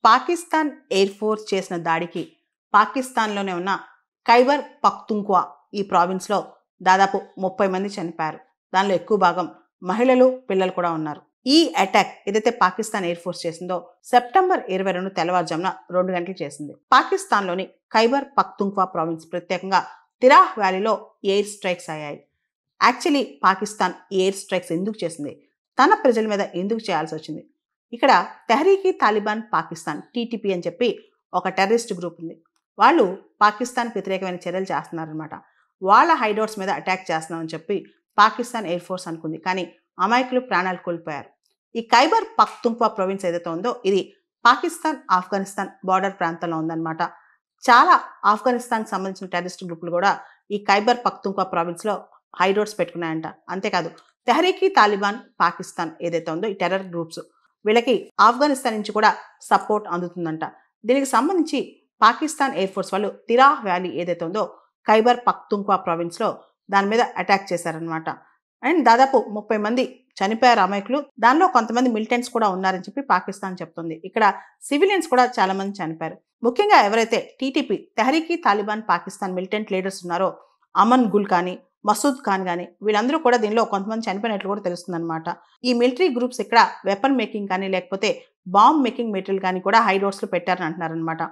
Pakistan air force చేసిన దాడికి పాకిస్తాన్లోనే ఉన్న ఖైబర్ పఖ్తుంఖ్వా ఈ ప్రావిన్స్లో దాదాపు 30 మంది చనిపోయారు. దానిలో ఎక్కువ భాగం మహిళలు, పిల్లలు కూడా ఉన్నారు. ఈ అటాక్ ఏదైతే పాకిస్తాన్ ఎయిర్ ఫోర్స్ చేసిందో సెప్టెంబర్ 22 తెల్లవారుజామున 2 గంటలు చేసింది. పాకిస్తాన్లోని ఖైబర్ పఖ్తుంఖ్వా ప్రావిన్స్, ప్రత్యేకంగా తిరాహ్ వ్యాలీలో ఎయిర్ స్ట్రైక్స్ అయ్యాయి. యాక్చువల్లీ పాకిస్తాన్ ఎయిర్ స్ట్రైక్స్ ఎందుకు చేసింది, తన ప్రజల మీద ఎందుకు చేయాల్సి వచ్చింది? ఇక్కడ తెహ్రీక్ తాలిబాన్ పాకిస్తాన్ టీటీపీ అని చెప్పి ఒక టెర్రరిస్ట్ గ్రూప్ ఉంది. వాళ్ళు పాకిస్తాన్కి వ్యతిరేకమైన చర్యలు చేస్తున్నారనమాట. వాళ్ళ హైడౌట్స్ మీద అటాక్ చేస్తున్నామని చెప్పి పాకిస్తాన్ ఎయిర్ ఫోర్స్ అనుకుంది. కానీ అమాయకులు ప్రాణాలు కోల్పోయారు. ఈ ఖైబర్ పఖ్తుంఖ్వా ప్రావిన్స్ ఏదైతే ఉందో ఇది పాకిస్తాన్ ఆఫ్ఘనిస్తాన్ బార్డర్ ప్రాంతంలో ఉందన్నమాట. చాలా ఆఫ్ఘనిస్తాన్కి సంబంధించిన టెర్రరిస్ట్ గ్రూపులు కూడా ఈ ఖైబర్ పఖ్తుంఖ్వా ప్రావిన్స్లో హైడౌట్స్ పెట్టుకున్నాయంట. అంతేకాదు తెహ్రీక్ తాలిబాన్ పాకిస్తాన్ ఏదైతే ఉందో ఈ టెర్రర్ గ్రూప్స్, వీళ్ళకి ఆఫ్ఘనిస్తాన్ నుంచి కూడా సపోర్ట్ అందుతుందంట. దీనికి సంబంధించి పాకిస్తాన్ ఎయిర్ ఫోర్స్ వాళ్ళు తిరాహ్ వ్యాలీ ఏదైతే ఉందో ఖైబర్ పఖ్తుంఖ్వా ప్రావిన్స్లో దాని మీద అటాక్ చేశారనమాట. అండ్ దాదాపు 30 మంది చనిపోయారు అమాయకులు. దానిలో కొంతమంది మిలిటెంట్స్ కూడా ఉన్నారని చెప్పి పాకిస్తాన్ చెప్తుంది. ఇక్కడ సివిలియన్స్ కూడా చాలా మంది చనిపోయారు. ముఖ్యంగా ఎవరైతే TTP Tehreek Taliban Pakistan militant leaders ఉన్నారో అమన్ గుల్ కానీ, మసూద్ ఖాన్ కానీ, వీళ్ళందరూ కూడా దీనిలో కొంతమంది చనిపోయినట్లు కూడా తెలుస్తుందన్నమాట. ఈ మిలిటరీ గ్రూప్స్ ఇక్కడ వెపన్ మేకింగ్ కానీ లేకపోతే బాంబ్ మేకింగ్ మెటీరియల్ కానీ కూడా హైడౌట్స్లో పెట్టారని అంటున్నారనమాట.